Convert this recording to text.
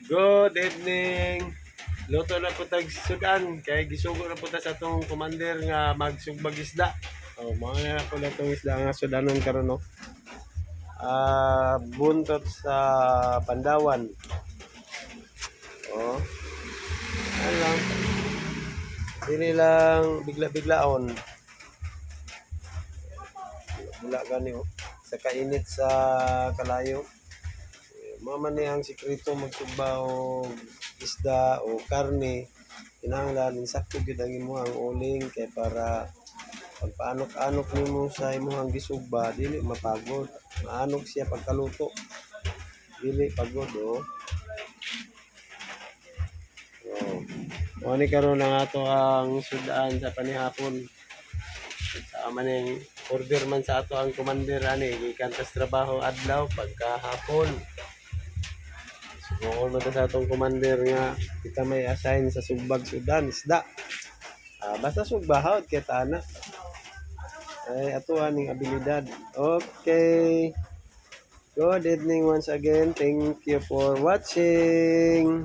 Good evening. Luto na po tag sudan kay gisugo na po ta sa atong commander nga magsugbag isda. Mga na po na itong isda nga sudanon karon no. Buntot sa Pandawan. Oh, ano lang. Dili lang bigla-biglaon. Wala gani sa kainit sa kalayo. Maman ang sikreto magsugba og isda o karne. Kinahanglan insakto gyud ang imong uling kay para pagpaanok-anok nimo sa imong gisugba dili mapagod. Maanok siya pagkaluto. Dili pagod oh. Oh. Mo ni karon ang ato ang sudan sa panihapon. Sa maning order man sa ato ang commander ani gikan sa trabaho adlaw pagkahapon. Sugon mo sa atong commander nga kita may assign sa sugbag sudan isda. Basta sugbahawd kay tana. Ay ato aning abilidad. Okay. Good evening once again. Thank you for watching.